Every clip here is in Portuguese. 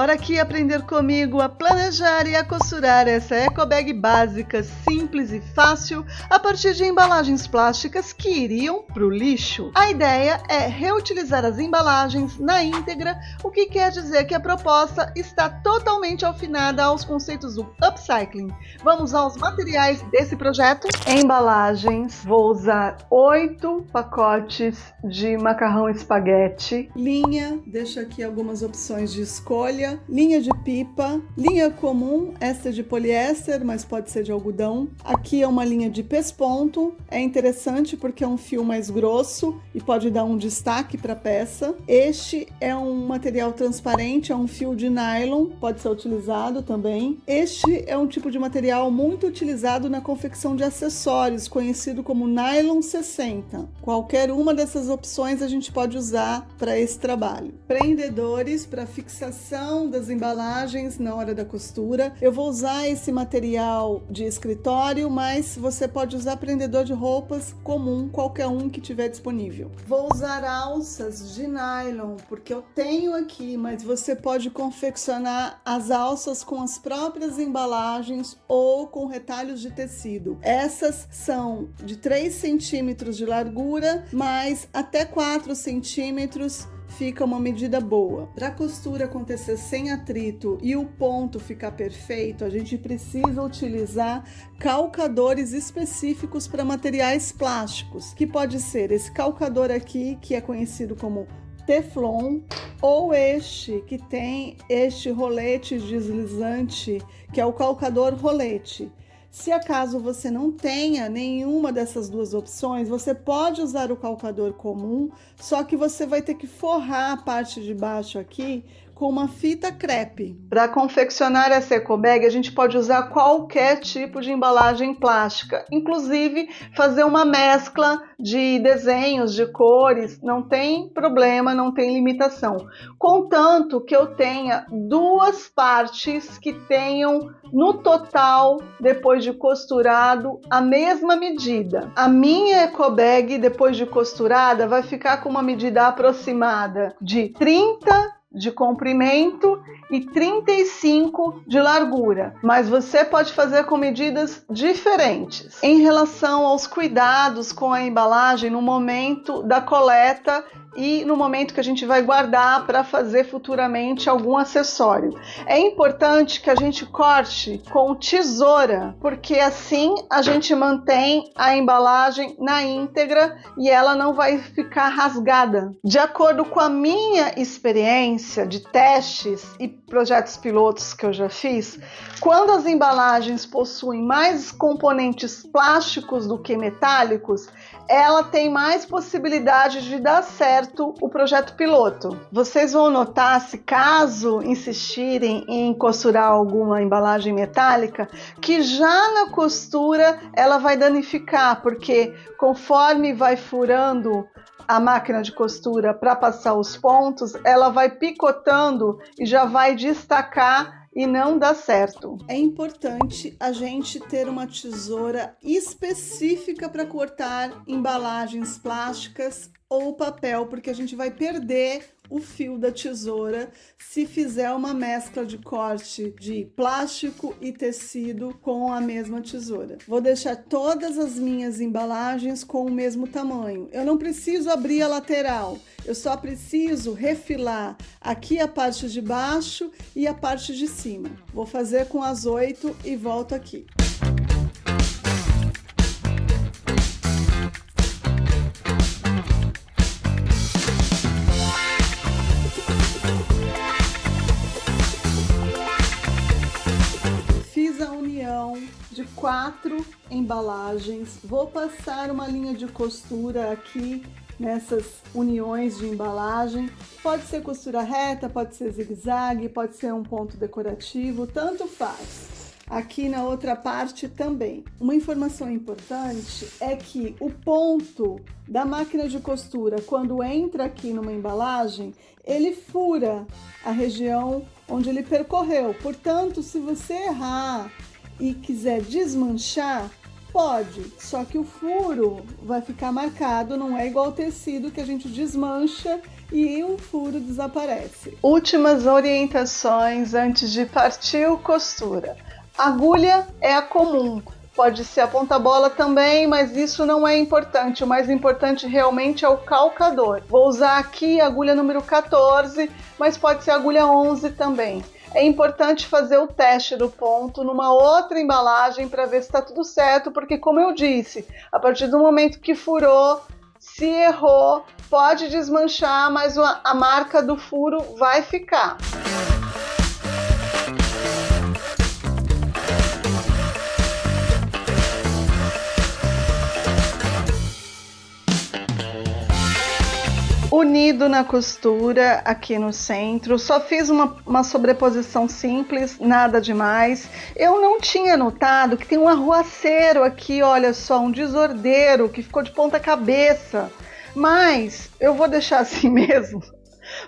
Bora aqui aprender comigo a planejar e a costurar essa ecobag básica, simples e fácil, a partir de embalagens plásticas que iriam para o lixo. A ideia é reutilizar as embalagens na íntegra, o que quer dizer que a proposta está totalmente afinada aos conceitos do upcycling. Vamos aos materiais desse projeto. Embalagens, vou usar 8 pacotes de macarrão espaguete. Linha, deixo aqui algumas opções de escolha. Linha de pipa, linha comum, esta é de poliéster, mas pode ser de algodão. Aqui é uma linha de pesponto, é interessante porque é um fio mais grosso e pode dar um destaque para a peça. Este é um material transparente, é um fio de nylon, pode ser utilizado também. Este é um tipo de material muito utilizado na confecção de acessórios, conhecido como nylon 60. Qualquer uma dessas opções a gente pode usar para esse trabalho. Prendedores para fixação das embalagens na hora da costura. Eu vou usar esse material de escritório, mas você pode usar prendedor de roupas comum, qualquer um que tiver disponível. Vou usar alças de nylon, porque eu tenho aqui, mas você pode confeccionar as alças com as próprias embalagens ou com retalhos de tecido. Essas são de 3 centímetros de largura, mas até 4 centímetros fica uma medida boa. Para a costura acontecer sem atrito e o ponto ficar perfeito, a gente precisa utilizar calcadores específicos para materiais plásticos, que pode ser esse calcador aqui, que é conhecido como Teflon, ou este que tem este rolete deslizante, que é o calcador rolete. Se acaso você não tenha nenhuma dessas duas opções, você pode usar o calcador comum, só que você vai ter que forrar a parte de baixo aqui com uma fita crepe. Para confeccionar essa ecobag, a gente pode usar qualquer tipo de embalagem plástica, inclusive fazer uma mescla de desenhos, de cores, não tem problema, não tem limitação. Contanto que eu tenha duas partes que tenham no total, depois de costurado, a mesma medida. A minha ecobag, depois de costurada, vai ficar com uma medida aproximada de 30 de comprimento e 35 de largura, mas você pode fazer com medidas diferentes. Em relação aos cuidados com a embalagem no momento da coleta e no momento que a gente vai guardar para fazer futuramente algum acessório, é importante que a gente corte com tesoura, porque assim a gente mantém a embalagem na íntegra e ela não vai ficar rasgada. De acordo com a minha experiência de testes e projetos pilotos que eu já fiz, quando as embalagens possuem mais componentes plásticos do que metálicos, ela tem mais possibilidade de dar certo o projeto piloto. Vocês vão notar, se caso insistirem em costurar alguma embalagem metálica, que já na costura ela vai danificar, porque conforme vai furando a máquina de costura para passar os pontos, ela vai picotando e já vai destacar e não dá certo. É importante a gente ter uma tesoura específica para cortar embalagens plásticas ou papel, porque a gente vai perder o fio da tesoura se fizer uma mescla de corte de plástico e tecido com a mesma tesoura. Vou deixar todas as minhas embalagens com o mesmo tamanho. Eu não preciso abrir a lateral, eu só preciso refilar aqui a parte de baixo e a parte de cima. Vou fazer com as 8 e volto aqui. De 4 embalagens, vou passar uma linha de costura aqui nessas uniões de embalagem. Pode ser costura reta, pode ser zigue-zague, pode ser um ponto decorativo, tanto faz. Aqui na outra parte também. Uma informação importante é que o ponto da máquina de costura, quando entra aqui numa embalagem, ele fura a região onde ele percorreu. Portanto, se você errar e quiser desmanchar, Pode, só que o furo vai ficar marcado, não é igual ao tecido que a gente desmancha e o furo desaparece. Últimas orientações antes de partir costura. Agulha é a comum, pode ser a ponta-bola também, mas isso não é importante. O mais importante realmente é o calcador. Vou usar aqui a agulha número 14, mas pode ser a agulha 11 também. É importante fazer o teste do ponto numa outra embalagem para ver se está tudo certo, porque como eu disse, a partir do momento que furou, se errou, pode desmanchar, mas a marca do furo vai ficar. Unido na costura aqui no centro, só fiz uma sobreposição simples, nada demais. Eu não tinha notado que tem um arruaceiro aqui, olha só, um desordeiro que ficou de ponta cabeça, mas eu vou deixar assim mesmo,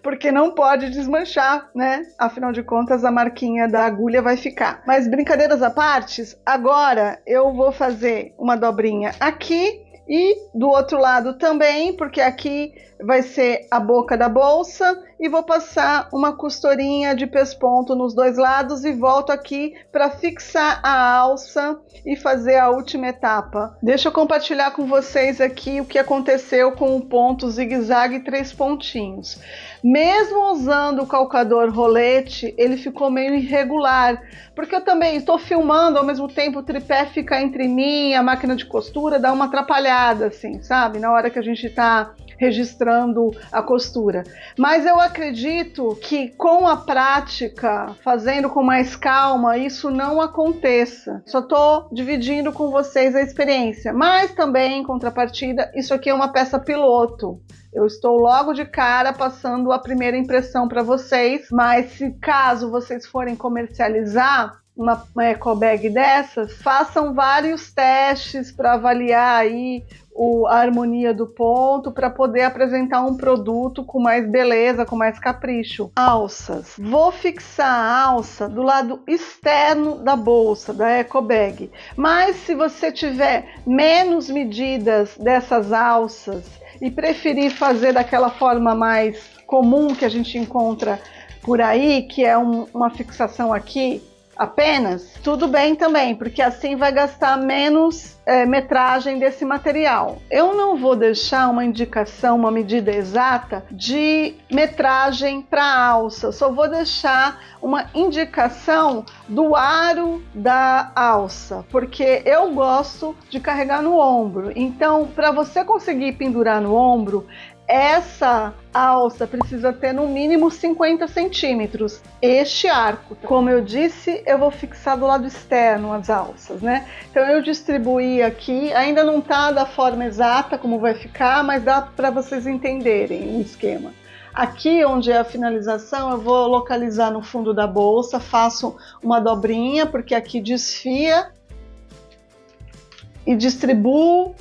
porque não pode desmanchar, né? Afinal de contas, a marquinha da agulha vai ficar. Mas brincadeiras à parte, agora eu vou fazer uma dobrinha aqui e do outro lado também, porque aqui vai ser a boca da bolsa, e vou passar uma costurinha de pesponto nos dois lados e volto aqui para fixar a alça e fazer a última etapa. Deixa eu compartilhar com vocês aqui o que aconteceu com o ponto zigue-zague e 3 pontinhos. Mesmo usando o calcador rolete, ele ficou meio irregular, porque eu também estou filmando, ao mesmo tempo o tripé fica entre mim e a máquina de costura, dá uma atrapalhada assim, sabe? Na hora que a gente está registrando a costura. Mas eu acredito que com a prática, fazendo com mais calma, isso não aconteça. Só estou dividindo com vocês a experiência. Mas também, em contrapartida, isso aqui é uma peça piloto. Eu estou logo de cara passando a primeira impressão para vocês, mas se caso vocês forem comercializar uma eco bag dessas, façam vários testes para avaliar aí a harmonia do ponto, para poder apresentar um produto com mais beleza, com mais capricho. Alças. Vou fixar a alça do lado externo da bolsa, da eco bag. Mas se você tiver menos medidas dessas alças e preferir fazer daquela forma mais comum que a gente encontra por aí, que é uma fixação aqui apenas, tudo bem também, porque assim vai gastar menos metragem desse material. Eu não vou deixar uma indicação, uma medida exata de metragem para alça, só vou deixar uma indicação do aro da alça, porque eu gosto de carregar no ombro. Então, para você conseguir pendurar no ombro, essa alça precisa ter no mínimo 50 centímetros, este arco. Como eu disse, eu vou fixar do lado externo as alças, né? Então eu distribuí aqui, ainda não tá da forma exata como vai ficar, mas dá para vocês entenderem o esquema. Aqui onde é a finalização, eu vou localizar no fundo da bolsa, faço uma dobrinha, porque aqui desfia, e distribuo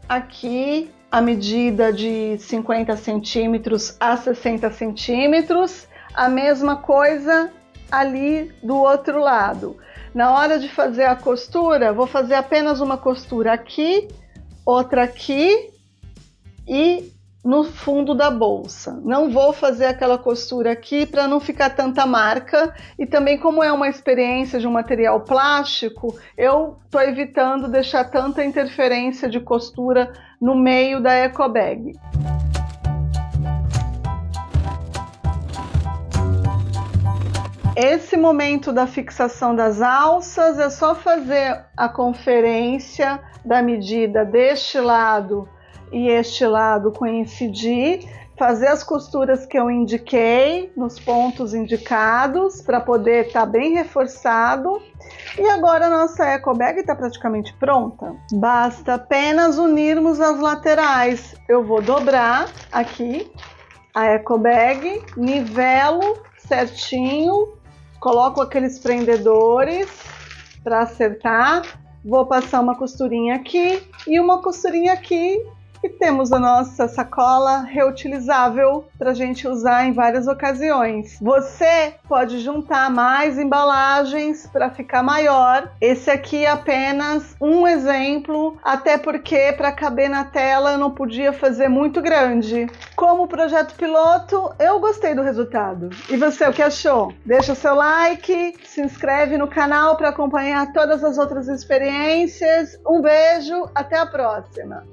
aqui a medida de 50 centímetros a 60 centímetros, a mesma coisa ali do outro lado. Na hora de fazer a costura, vou fazer apenas uma costura aqui, outra aqui e no fundo da bolsa. Não vou fazer aquela costura aqui para não ficar tanta marca, e também como é uma experiência de um material plástico, eu estou evitando deixar tanta interferência de costura no meio da eco bag. Esse momento da fixação das alças é só fazer a conferência da medida deste lado e este lado coincidir, fazer as costuras que eu indiquei nos pontos indicados para poder estar bem reforçado. E agora a nossa eco bag está praticamente pronta. Basta apenas unirmos as laterais. Eu vou dobrar aqui a eco bag, nivelo certinho, coloco aqueles prendedores para acertar, vou passar uma costurinha aqui e uma costurinha aqui E temos a nossa sacola reutilizável para a gente usar em várias ocasiões. Você pode juntar mais embalagens para ficar maior. Esse aqui é apenas um exemplo, até porque para caber na tela eu não podia fazer muito grande. Como projeto piloto, eu gostei do resultado. E você, o que achou? Deixa o seu like, se inscreve no canal para acompanhar todas as outras experiências. Um beijo, até a próxima!